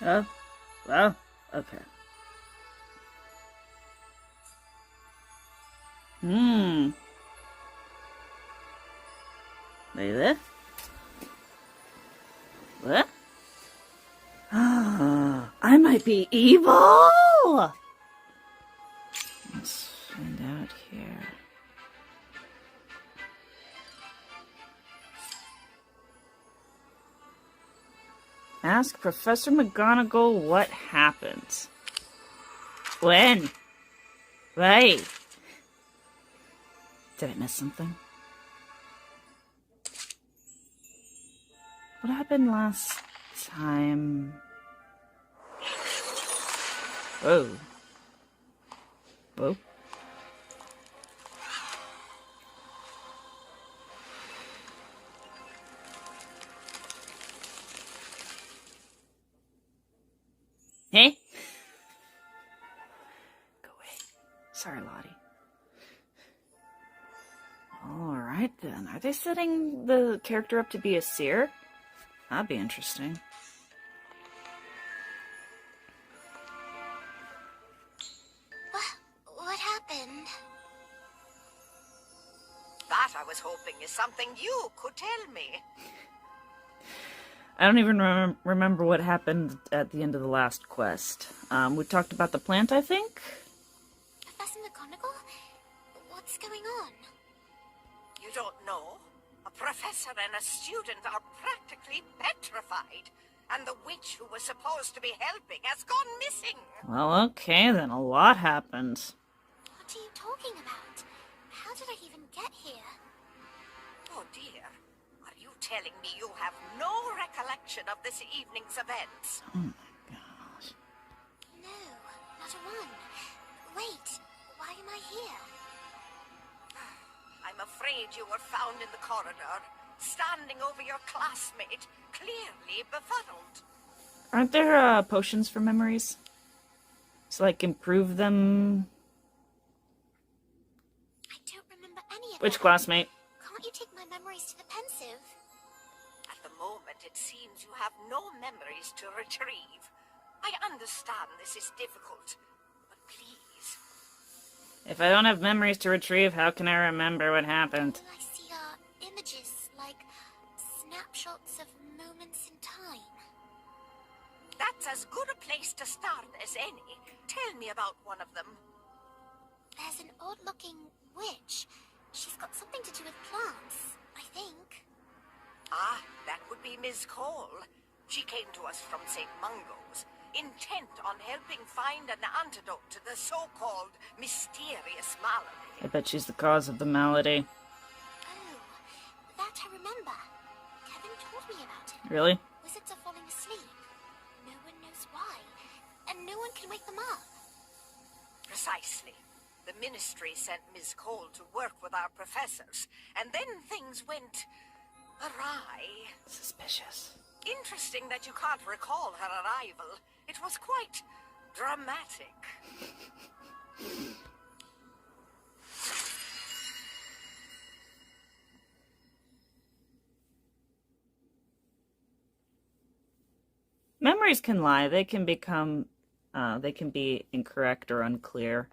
Oh, well, okay. Maybe? What? I might be evil! Let's find out here. Ask Professor McGonagall what happened. When? Right. Did I miss something? What happened last time? Whoa. Whoa. Hey? Go away. Sorry, Lottie. Alright then. Are they setting the character up to be a seer? That'd be interesting. What happened? That, I was hoping, is something you could tell me. I don't even remember what happened at the end of the last quest. We talked about the plant, I think? Professor McGonagall? What's going on? You don't know? A professor and a student are practically petrified. And the witch who was supposed to be helping has gone missing. Well, okay, then a lot happened. What are you talking about? How did I even get here? Oh dear. Are you telling me you have no recollection of this evening's events? Oh my gosh. No, not a one. Wait, why am I here? I'm afraid you were found in the corridor, standing over your classmate, clearly befuddled. Aren't there potions for memories? To, like, improve them? I don't remember any of Which that. classmate? Can't you take my memories to the pensive? At the moment, it seems you have no memories to retrieve. I understand this is difficult, but please. If I don't have memories to retrieve, how can I remember what happened? All I see are images, like snapshots of moments in time. That's as good a place to start as any. Tell me about one of them. There's an odd-looking witch. She's got something to do with plants, I think. Ah, that would be Miss Cole. She came to us from St. Mungo's, intent on helping find an antidote to the so-called mysterious malady. I bet she's the cause of the malady. Oh, that I remember. Kevin told me about it. Really? Wizards are falling asleep. No one knows why, and no one can wake them up. Precisely. The ministry sent Miss Cole to work with our professors, and then things went awry. Suspicious. Interesting that you can't recall her arrival. It was quite dramatic. Memories can lie. They can become, they can be incorrect or unclear.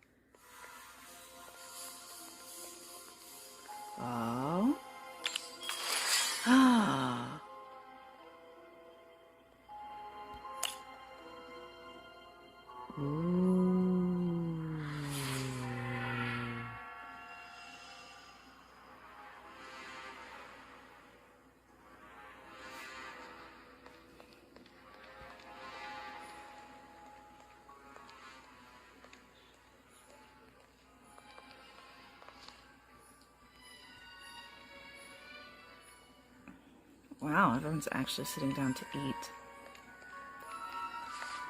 Oh. Ah. Ooh. Wow, everyone's actually sitting down to eat.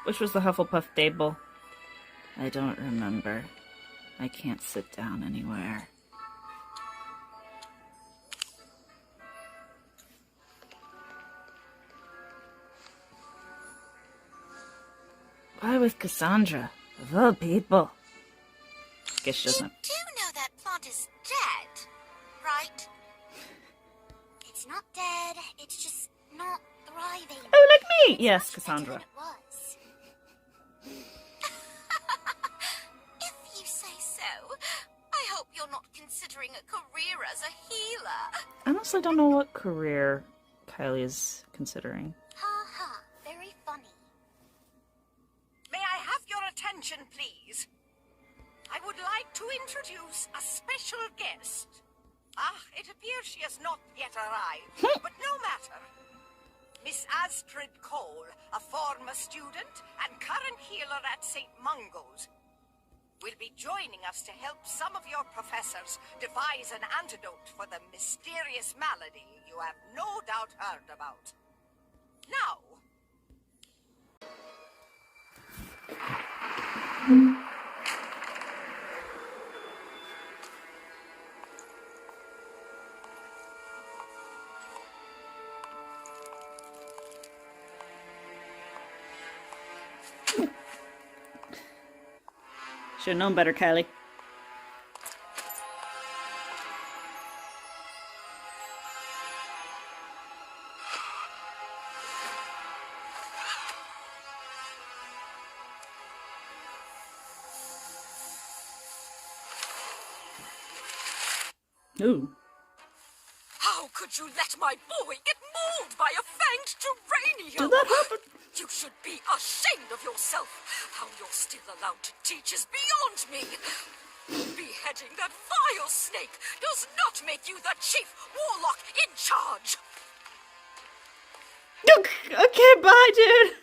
Which was the Hufflepuff table? I don't remember. I can't sit down anywhere. Why with Cassandra? Of all people. Guess she doesn't. You do know that plant is dead, right? It's not dead, it's just not thriving. Oh, like me! It's Yes, much better Cassandra. than it was. If you say so. I hope you're not considering a career as a healer. I honestly don't know what career Kylie is considering. Ha ha, very funny. May I have your attention, please? I would like to introduce a special guest. It appears she has not yet arrived, but no matter. Miss Astrid Cole, a former student and current healer at St. Mungo's, will be joining us to help some of your professors devise an antidote for the mysterious malady you have no doubt heard about. Now, Should have known better, Kylie. Ooh. How could you let my boy get mauled by a fanged geranium? Did that happen? You should be ashamed of yourself. How you're still allowed to teach is beyond me. Beheading that vile snake does not make you the chief warlock in charge. Okay, bye, dude.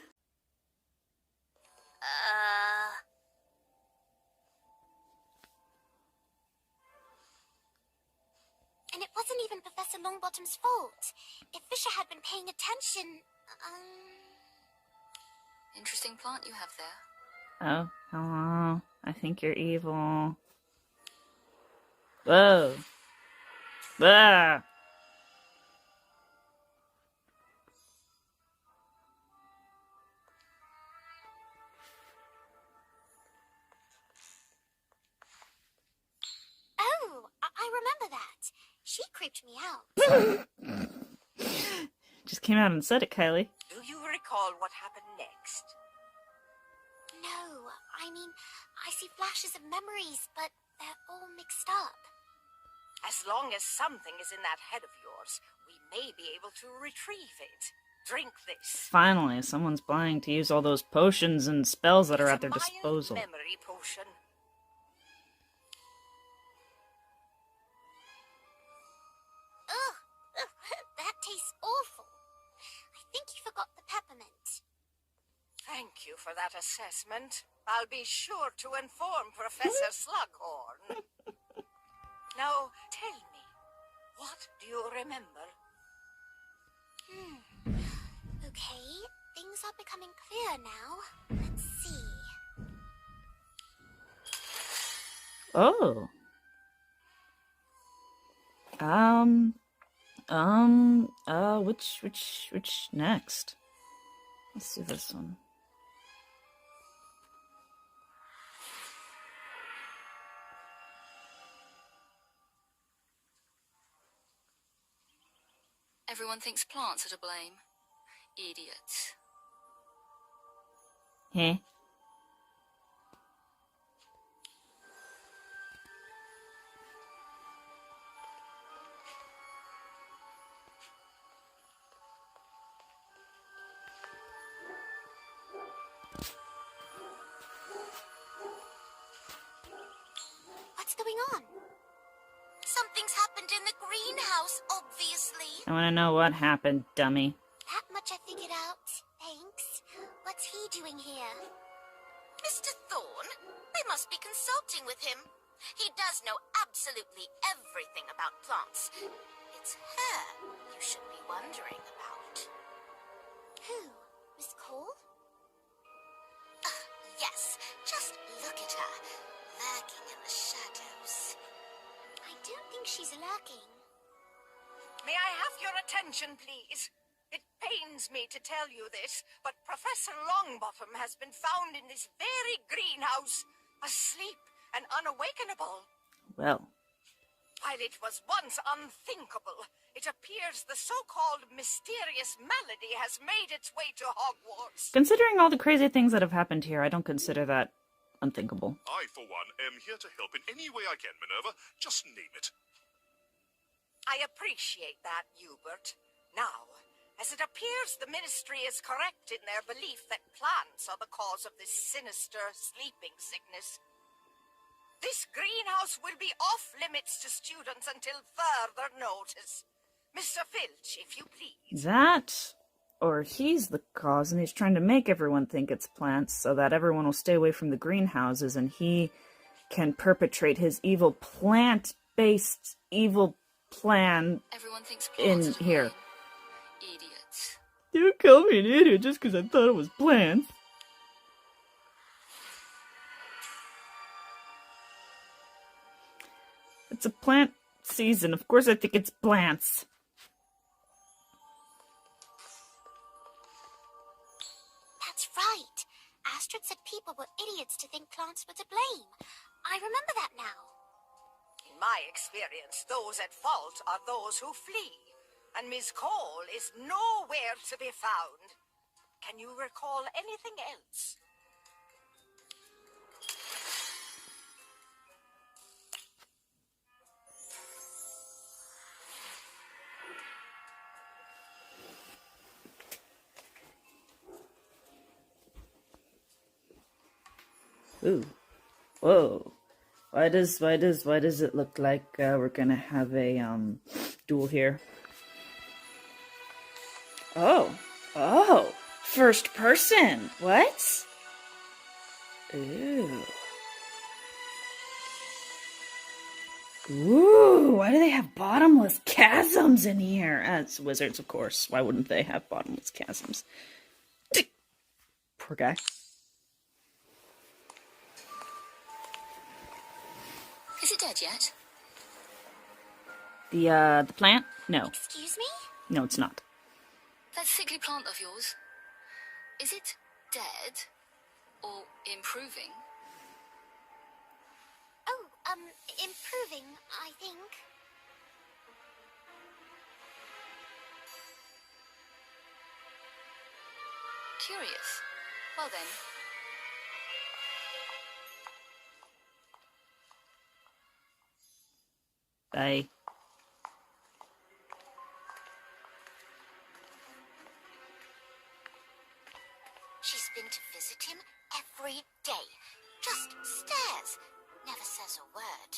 And it wasn't even Professor Longbottom's fault. If Fisher had been paying attention, Interesting plant you have there. Oh, hello. I think you're evil. Whoa. Ah. Oh, I remember that. She creeped me out. Just came out and said it, Kylie. do you recall what happened next? No, I mean, I see flashes of memories, but they're all mixed up. As long as something is in that head of yours, we may be able to retrieve it. Drink this. Finally, someone's buying to use all those potions and spells that are It's at their a mild disposal. memory potion. Ugh, that tastes awful. I think you forgot the peppermint. Thank you for that assessment. I'll be sure to inform Professor Slughorn. Now, tell me, what do you remember? Okay, things are becoming clear now. Let's see. Oh. Which next? Let's do this one. Everyone thinks plants are to blame. Idiots. Heh. What's going on? Something's happened in the greenhouse, obviously. I want to know what happened, dummy. That much I figured out. Thanks. What's he doing here? Mr. Thorne? They must be consulting with him. He does know absolutely everything about plants. It's her you should be wondering about. Who? Miss Cole? Yes, just look at her, lurking in the shadows. I don't think she's lurking. May I have your attention, please? It pains me to tell you this, but Professor Longbottom has been found in this very greenhouse, asleep and unawakenable. Well. While it was once unthinkable, it appears the so-called mysterious Malady has made its way to Hogwarts. Considering all the crazy things that have happened here, I don't consider that unthinkable. I, for one, am here to help in any way I can, Minerva. Just name it. I appreciate that, Hubert. Now, as it appears the Ministry is correct in their belief that plants are the cause of this sinister sleeping sickness, this greenhouse will be off-limits to students until further notice. Mr. Filch, if you please. That, or he's the cause, and he's trying to make everyone think it's plants so that everyone will stay away from the greenhouses, and he can perpetrate his evil plant-based evil plan Everyone thinks in plants are here. annoying. Idiots. You call me an idiot just because I thought it was plants. It's a plant season. Of course I think it's plants. That's right. Astrid said people were idiots to think plants were to blame. I remember that now. In my experience, those at fault are those who flee, and Miss Cole is nowhere to be found. Can you recall anything else? Ooh. Whoa. Why does it look like we're gonna have a duel here? Oh. Oh. First person. What? Ooh. Ooh, why do they have bottomless chasms in here? It's wizards, of course. Why wouldn't they have bottomless chasms? Poor guy. Is it dead yet? The plant? No. Excuse me? No, it's not. That sickly plant of yours. Is it dead? Or improving? Oh, improving, I think. Curious. Well then, Bye. She's been to visit him every day. Just stares. Never says a word.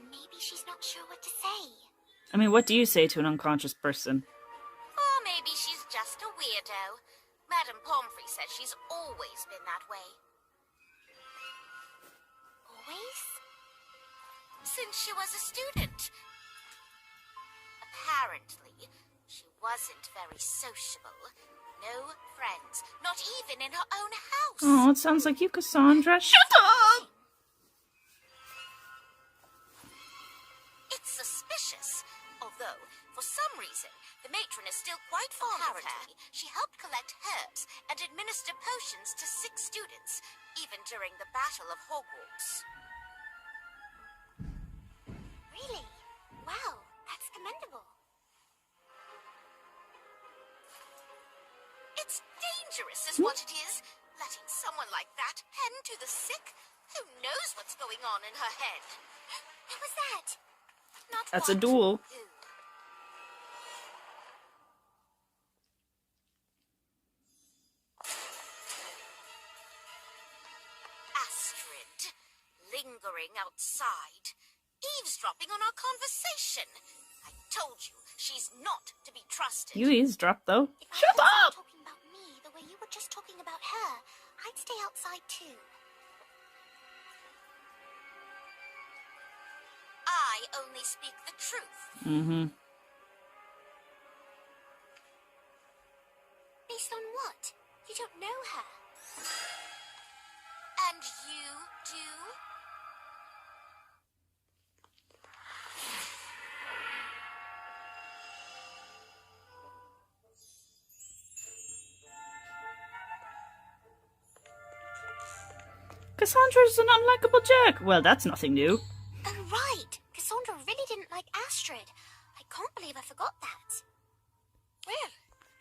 Maybe she's not sure what to say. I mean, what do you say to an unconscious person? Or maybe she's just a weirdo. Madame Pomfrey says she's always been that way. Always? Since she was a student. Apparently, she wasn't very sociable. No friends, not even in her own house. Oh, it sounds like you, Cassandra. Shut up! It's suspicious. Although, for some reason, the matron is still quite fond of her. She helped collect herbs and administer potions to 6 students, even during the Battle of Hogwarts. Really? Wow, that's commendable. It's dangerous is what it is. Letting someone like that tend to the sick. Who knows what's going on in her head? What was that? Not That's a what? duel. Who? Astrid, lingering outside, eavesdropping on our conversation. I told you, she's not to be trusted. You eavesdropped, though. If I Shut wasn't up! talking about me the way you were just talking about her, I'd stay outside too. I only speak the truth. Mm-hmm. Based on what? You don't know her. And you do? Cassandra's an unlikable jerk. Well, that's nothing new. Oh, right. Cassandra Astrid. I can't believe I forgot that. Well,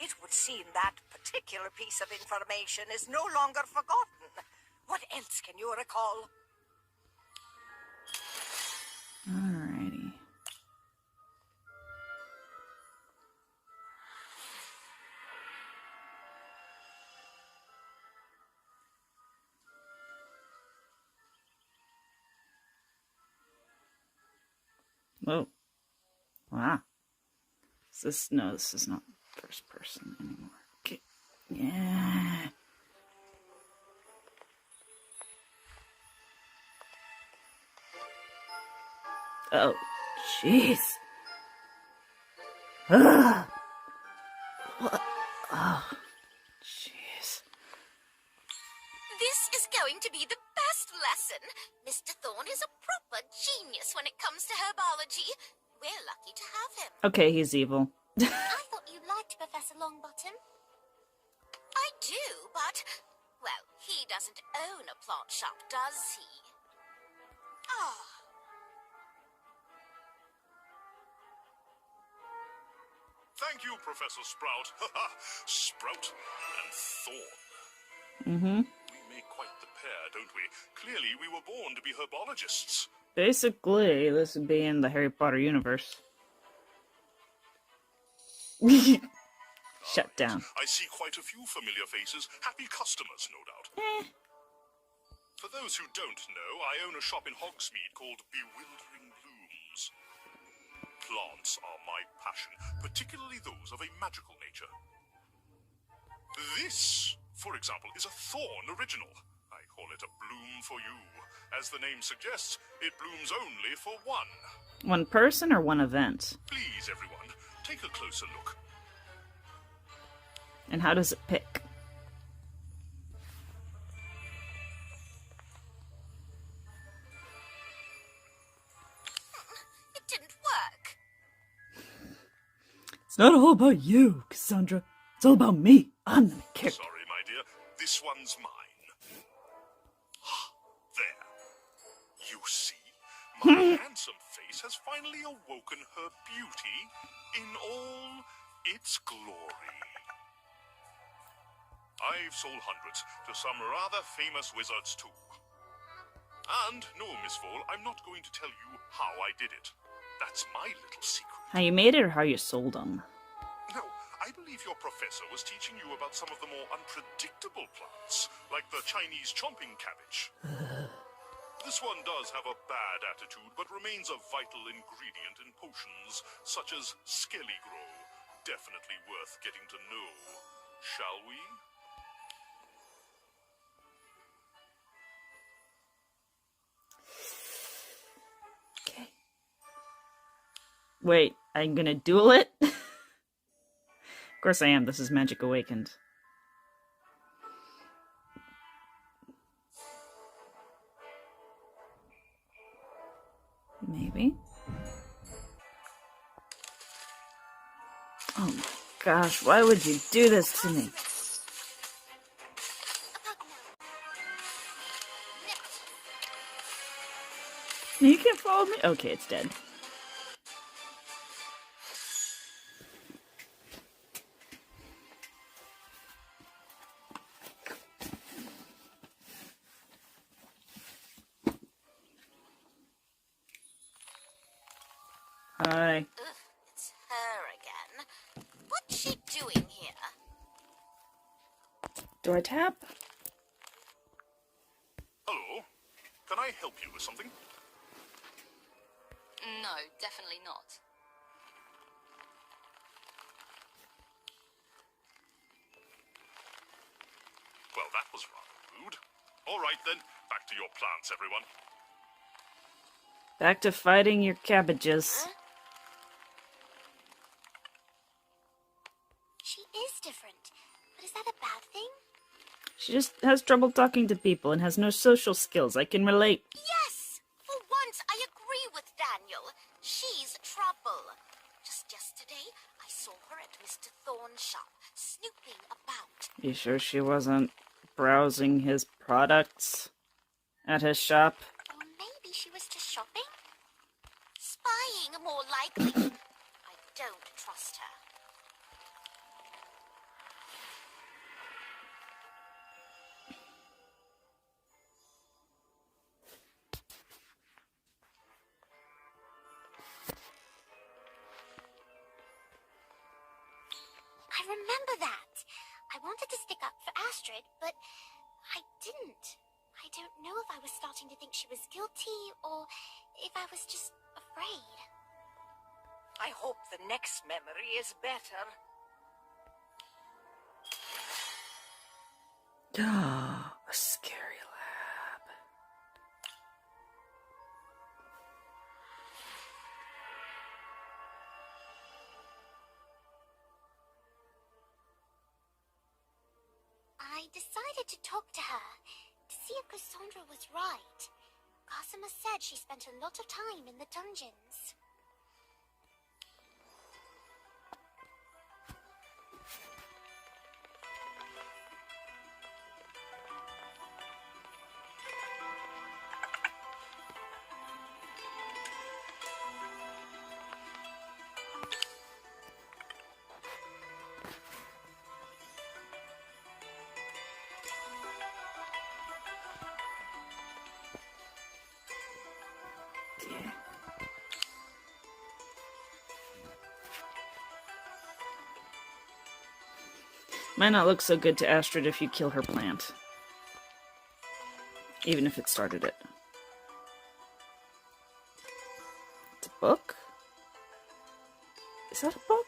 it would seem that particular piece of information is no longer forgotten. What else can you recall? Alrighty. Whoa. Wow. No, this is not first person anymore. Okay. Yeah. Oh, jeez. Ugh. What? Oh, jeez. This is going to be the best lesson. Mr. Thorne is a proper genius when it comes to herbology. We're lucky to have him. Okay, he's evil. I thought you liked Professor Longbottom. I do, but, well, he doesn't own a plant shop, does he? Ah. Thank you, Professor Sprout. Sprout and Thorn. Mm-hmm. We make quite the pair, don't we? Clearly, we were born to be herbologists. Basically, this would be in the Harry Potter universe. Shut down. I see quite a few familiar faces. Happy customers, no doubt. For those who don't know, I own a shop in Hogsmeade called Bewildering Blooms. Plants are my passion, particularly those of a magical nature. This, for example, is a Thorn original. I call it a bloom for you. As the name suggests, it blooms only for one. One person or one event? Please, everyone, take a closer look. And how does it pick? It didn't work. It's not all about you, Cassandra. It's all about me. I'm the character. Sorry, my dear. This one's mine. There. You see? My handsome face has finally awoken her beauty in all its glory. I've sold hundreds to some rather famous wizards too. And no, Miss Vole, I'm not going to tell you how I did it. That's my little secret. How you made it or how you sold them? No, I believe your professor was teaching you about some of the more unpredictable plants, like the Chinese chomping cabbage. This one does have a bad attitude, but remains a vital ingredient in potions, such as Skelligro. Definitely worth getting to know. Shall we? Okay. Wait, I'm gonna duel it? Of course I am. This is Magic Awakened. Maybe. Oh my gosh, why would you do this to me? You can't follow me? Okay, it's dead. Hi. Ugh, it's her again. What's she doing here? Do I tap? Hello? Can I help you with something? No, definitely not. Well, that was rather rude. All right, then. Back to your plants, everyone. Back to fighting your cabbages. She is different, but is that a bad thing? She just has trouble talking to people and has no social skills. I can relate. Yes! For once, I agree with Daniel. She's trouble. Just yesterday, I saw her at Mr. Thorne's shop, snooping about. You sure she wasn't browsing his products at his shop? Or maybe she was just shopping? Spying lying, more likely. I don't trust her. I remember that. I wanted to stick up for Astrid, but I didn't. I don't know if I was starting to think she was guilty or if I was just afraid. I hope the next memory is better. A scary lab. I decided to talk to her, to see if Cassandra was right. Cosima said she spent a lot of time in the dungeons. Yeah. Might not look so good to Astrid if you kill her plant. Even if it started it. It's a book? Is that a book?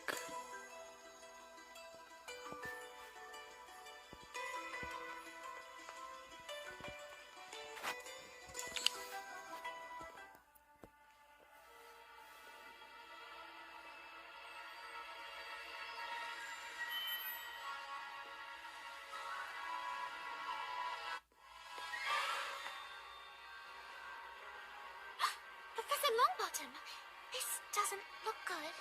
Professor Longbottom, this doesn't look good.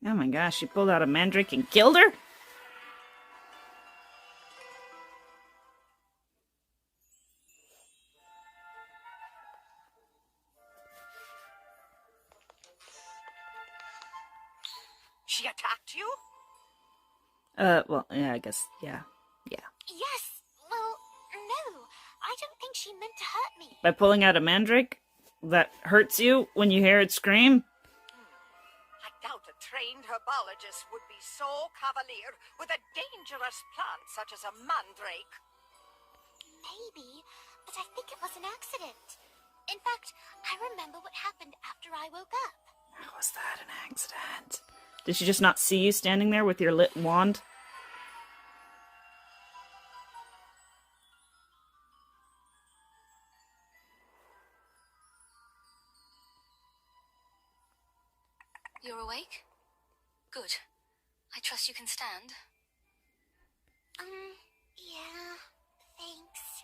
Oh my gosh, she pulled out a mandrake and killed her? She attacked you? Well, yeah, I guess, yeah. Yes, well, no. I don't think she meant to hurt me. By pulling out a mandrake that hurts you when you hear it scream? I doubt a trained herbologist would be so cavalier with a dangerous plant such as a mandrake. Maybe, but I think it was an accident. In fact, I remember what happened after I woke up. How was that an accident? Did she just not see you standing there with your lit wand? You're awake? Good. I trust you can stand. Yeah, thanks.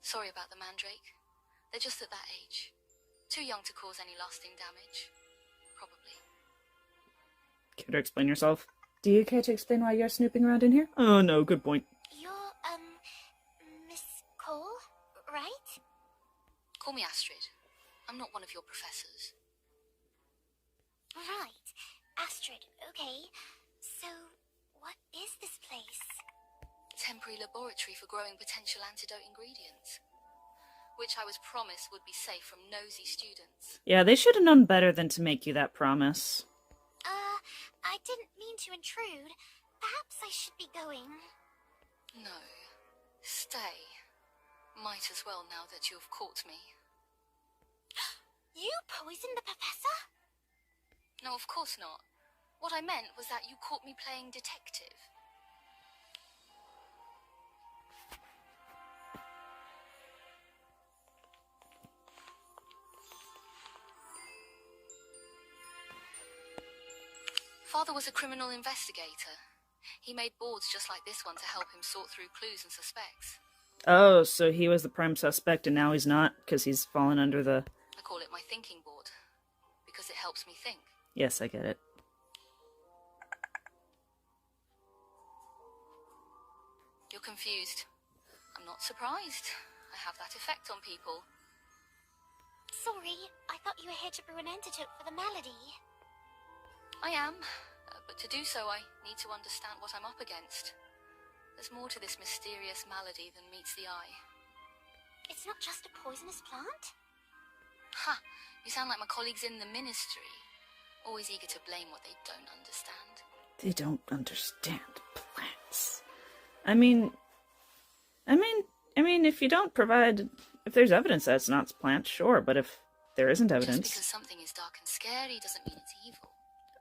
Sorry about the mandrake. They're just at that age. Too young to cause any lasting damage. Probably. Care to explain yourself? Do you care to explain why you're snooping around in here? Oh no, good point. You're, Miss Cole, right? Call me Astrid. I'm not one of your professors. Right. Astrid, okay. So, what is this place? Temporary laboratory for growing potential antidote ingredients. Which I was promised would be safe from nosy students. Yeah, they should have known better than to make you that promise. I didn't mean to intrude. Perhaps I should be going. No. Stay. Might as well now that you have caught me. You poisoned the professor? No, of course not. What I meant was that you caught me playing detective. Father was a criminal investigator. He made boards just like this one to help him sort through clues and suspects. Oh, so he was the prime suspect and now he's not because he's fallen under the... I call it my thinking board, because it helps me think. Yes, I get it. You're confused. I'm not surprised. I have that effect on people. Sorry, I thought you were here to brew an antidote for the malady. I am, but to do so I need to understand what I'm up against. There's more to this mysterious malady than meets the eye. It's not just a poisonous plant? Ha! You sound like my colleagues in the ministry. Always eager to blame what they don't understand. They don't understand plants. I mean, if you don't provide... If there's evidence that it's not plant, sure, but if there isn't evidence... Just because something is dark and scary doesn't mean it's evil.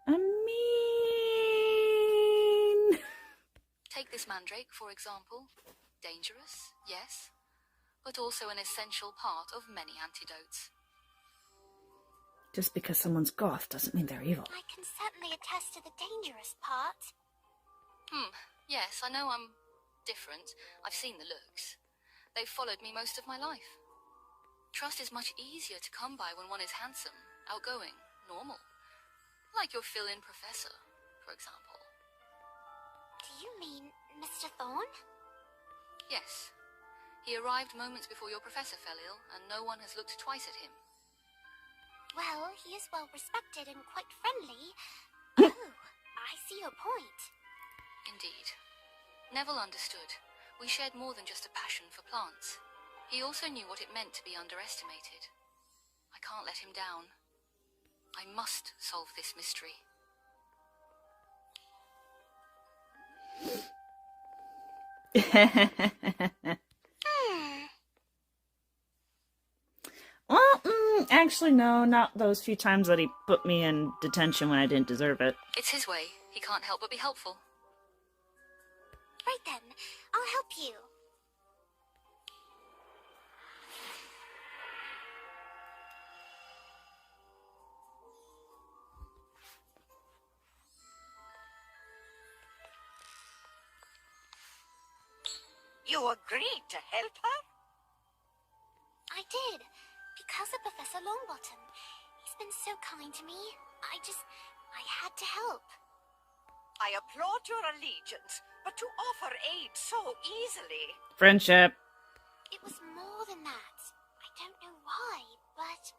I mean... Take this mandrake, for example. Dangerous, yes, but also an essential part of many antidotes. Just because someone's goth doesn't mean they're evil. I can certainly attest to the dangerous part. Yes, I know I'm different. I've seen the looks. They've followed me most of my life. Trust is much easier to come by when one is handsome, outgoing, normal. Like your fill-in professor, for example. Do you mean Mr. Thorne? Yes. He arrived moments before your professor fell ill, and no one has looked twice at him. Well, he is well respected and quite friendly. Oh, I see your point. Indeed. Neville understood. We shared more than just a passion for plants. He also knew what it meant to be underestimated. I can't let him down. I must solve this mystery. Well, actually, no, not those few times that he put me in detention when I didn't deserve it. It's his way. He can't help but be helpful. Right then, I'll help you. You agreed to help her? I did, because of Professor Longbottom. He's been so kind to me. I had to help. I applaud your allegiance, but to offer aid so easily... Friendship. It was more than that. I don't know why, but...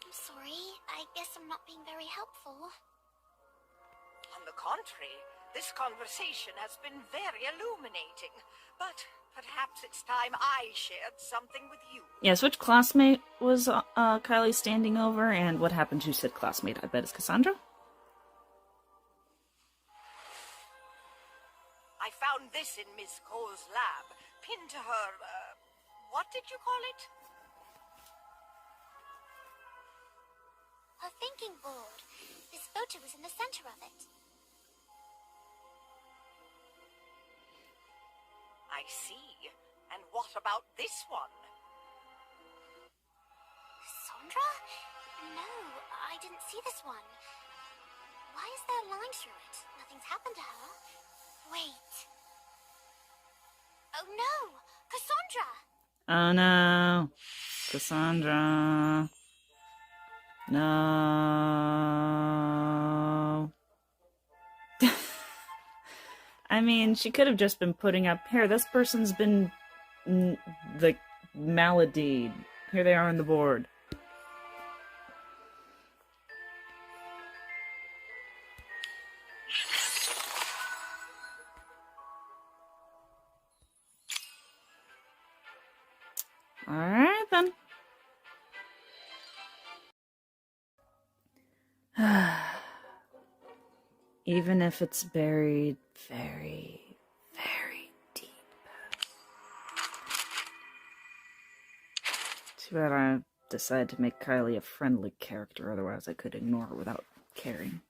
I'm sorry. I guess I'm not being very helpful. On the contrary, this conversation has been very illuminating. But perhaps it's time I shared something with you. Yes, which classmate was Kylie standing over, and what happened to said classmate? I bet it's Cassandra? I found this in Miss Cole's lab, pinned to her, what did you call it? Her thinking board. This photo was in the center of it. I see. And what about this one? Sandra? No, I didn't see this one. Why is there a line through it? Nothing's happened to her. Wait. Oh no! Cassandra! Oh no. Cassandra. No. I mean, she could have just been putting up, here, this person's been, the Malady. Here they are on the board. Alright then. Even if it's buried very, very deep. Too bad I decided to make Kylie a friendly character, otherwise I could ignore her without caring.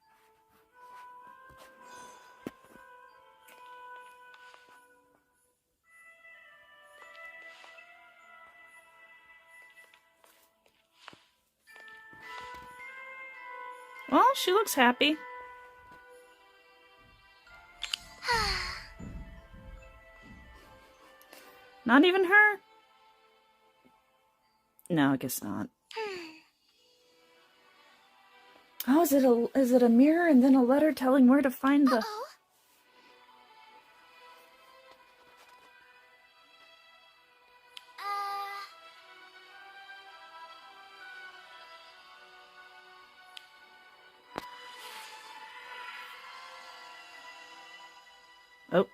Well, she looks happy. Not even her? No, I guess not. Oh, is it a mirror and then a letter telling where to find the... Uh-oh. Oh.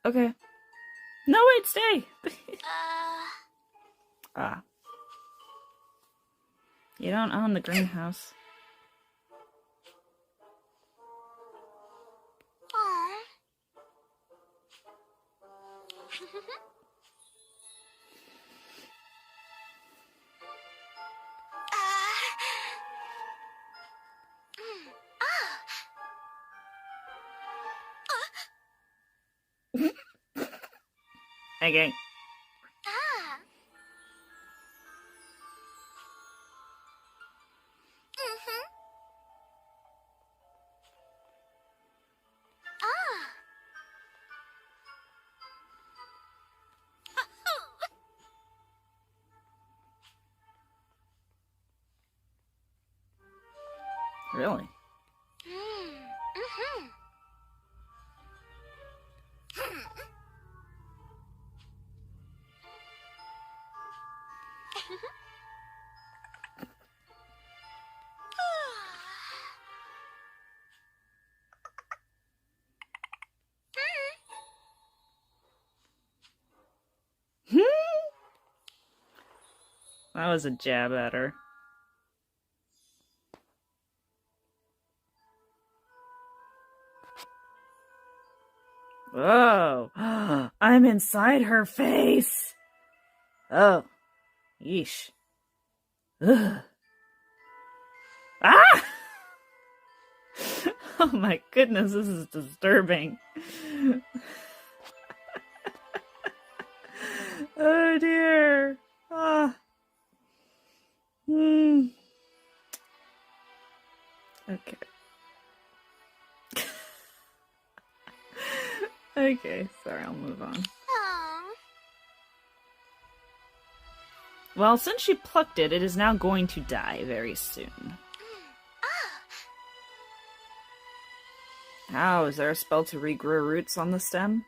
Okay. No, wait, stay! Ah. You don't own the greenhouse. Aw. Okay. Ah. Mm-hmm. Ah. Really? Mm-hmm. That was a jab at her. Oh, I'm inside her face. Oh, yeesh. Ugh. Ah! Oh my goodness, this is disturbing. Oh dear. Ah. Okay. Okay, sorry, I'll move on. Aw. Well, since she plucked it, it is now going to die very soon. How? Is there a spell to regrow roots on the stem?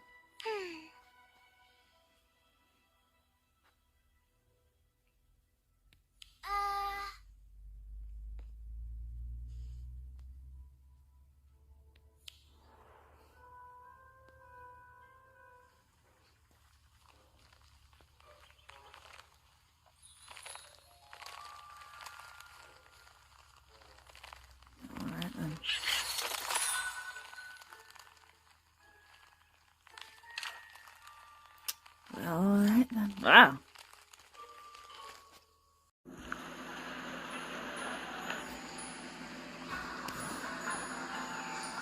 Alright then. Alright then. Wow.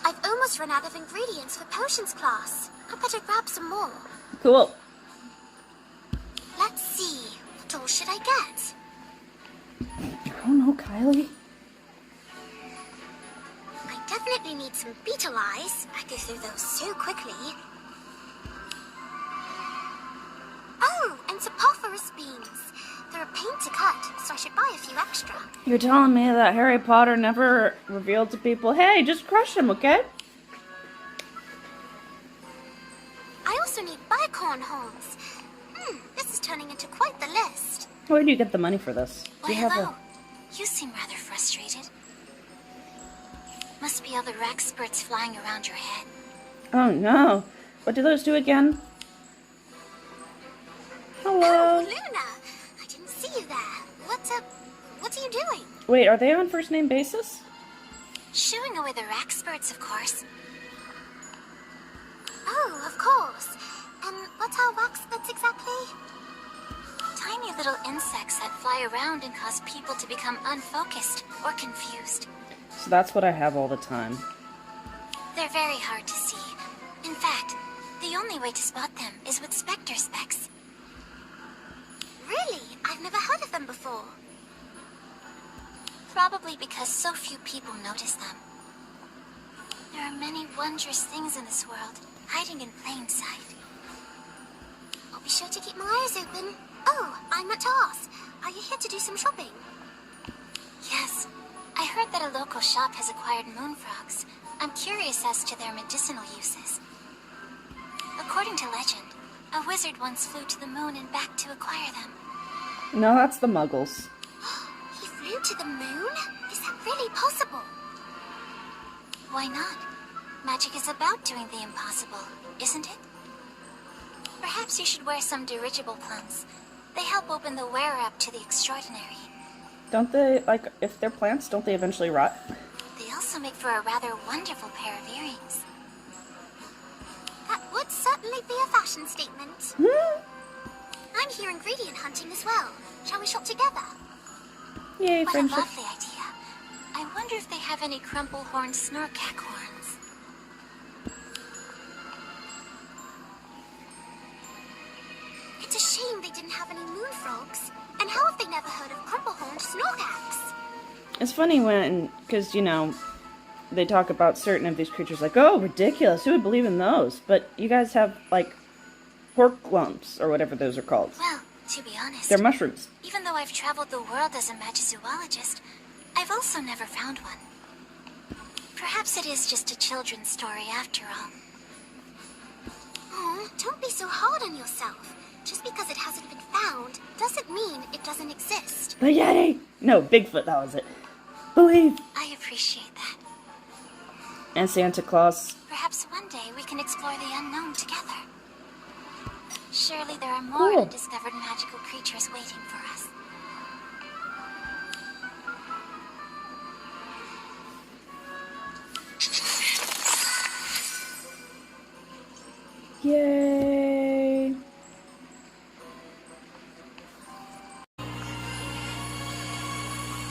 I've almost run out of ingredients for potions class. I better grab some more. Cool. Let's see. What all should I get? I don't know, Kylie. I definitely need some beetle eyes. I go through those so quickly. Oh, and Sapophoros beans. They're a pain to cut, so I should buy a few extra. You're telling me that Harry Potter never revealed to people, hey, just crush them, okay? I also need bicorn horns. This is turning into quite the list. Where do you get the money for this? Do you Well, have hello. You seem rather frustrated. Must be other experts flying around your head. Oh no. What do those do again? Hello. Oh, Luna! I didn't see you there. What are you doing? Wait, are they on first name basis? Shooing away their experts, of course. Oh, of course. And what are wax bits exactly? Tiny little insects that fly around and cause people to become unfocused or confused. So that's what I have all the time. They're very hard to see. In fact, the only way to spot them is with specter specs. Really? I've never heard of them before. Probably because so few people notice them. There are many wondrous things in this world, hiding in plain sight. I'll be sure to keep my eyes open. Oh, I meant to ask. Are you here to do some shopping? Yes. I heard that a local shop has acquired moon frogs. I'm curious as to their medicinal uses. According to legend, a wizard once flew to the moon and back to acquire them. No, that's the Muggles. He flew to the moon? Is that really possible? Why not? Magic is about doing the impossible, isn't it? Perhaps you should wear some dirigible plants. They help open the wearer up to the extraordinary. Don't they, like, if they're plants, don't they eventually rot? They also make for a rather wonderful pair of earrings. That would certainly be a fashion statement. I'm here ingredient hunting as well. Shall we shop together? Yay, What friendship. a lovely idea. I wonder if they have any crumple-horned snorkak horns. It's a shame they didn't have any moon frogs. And how have they never heard of crumple-horned snorkaks? It's funny when, because, you know, they talk about certain of these creatures like, oh, ridiculous, who would believe in those? But you guys have, like, pork lumps, or whatever those are called. Well, to be honest, They're mushrooms. even though I've traveled the world as a magizoologist, I've also never found one. Perhaps it is just a children's story after all. Oh, don't be so hard on yourself. Just because it hasn't been found doesn't mean it doesn't exist. The Yeti! No, Bigfoot, that was it. Believe. I appreciate that. And Santa Claus. Perhaps one day we can explore the unknown together. Surely there are more Cool. undiscovered magical creatures waiting for us. Yay! Do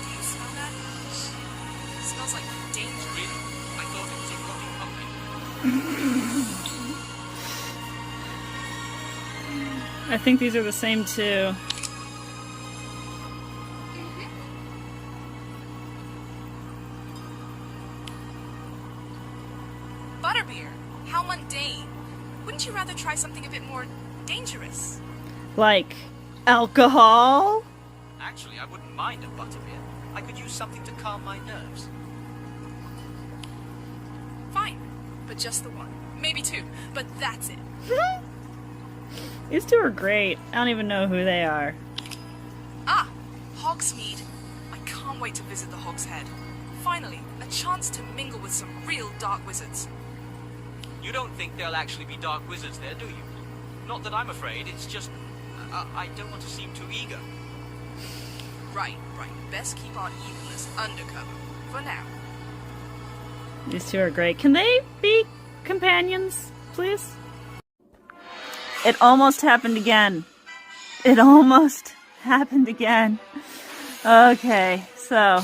you smell that? It smells like danger. Really? I thought it was a rotting pumpkin. I think these are the same too. Butterbeer, how mundane. Wouldn't you rather try something a bit more dangerous? Like, alcohol? Actually, I wouldn't mind a butterbeer. I could use something to calm my nerves. Fine, but just the one. Maybe two, but that's it. These two are great. I don't even know who they are. Ah, Hogsmeade. I can't wait to visit the Hog's Head. Finally, a chance to mingle with some real dark wizards. You don't think there'll actually be dark wizards there, do you? Not that I'm afraid, it's just... I don't want to seem too eager. Right. Best keep our evilness undercover. For now. These two are great. Can they be companions, please? It almost happened again. It almost happened again. Okay, so,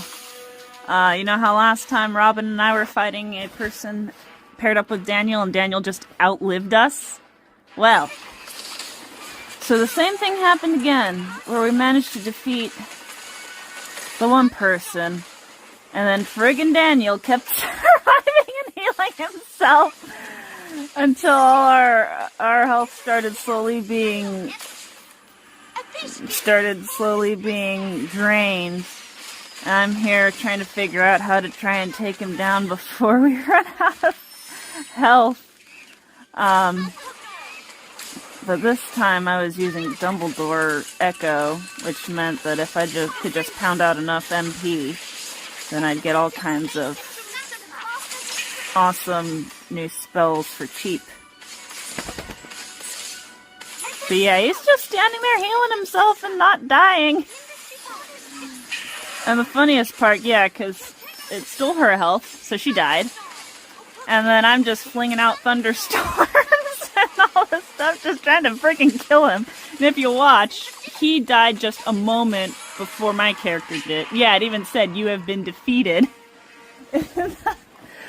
you know how last time Robin and I were fighting a person paired up with Daniel and Daniel just outlived us? Well, so the same thing happened again, where we managed to defeat the one person, and then friggin' Daniel kept surviving and healing himself until our health started slowly being drained. And I'm here trying to figure out how to try and take him down before we run out of health. But this time I was using Dumbledore Echo, which meant that if I could just pound out enough MP, then I'd get all kinds of awesome new spells for cheap. But yeah, he's just standing there healing himself and not dying. And the funniest part, yeah, because it stole her health, so she died. And then I'm just flinging out thunderstorms and all this stuff, just trying to freaking kill him. And if you watch, he died just a moment before my character did. Yeah, it even said, "You have been defeated."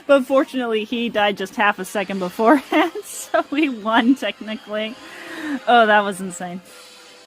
But fortunately, he died just half a second beforehand, so we won, technically. Oh, that was insane.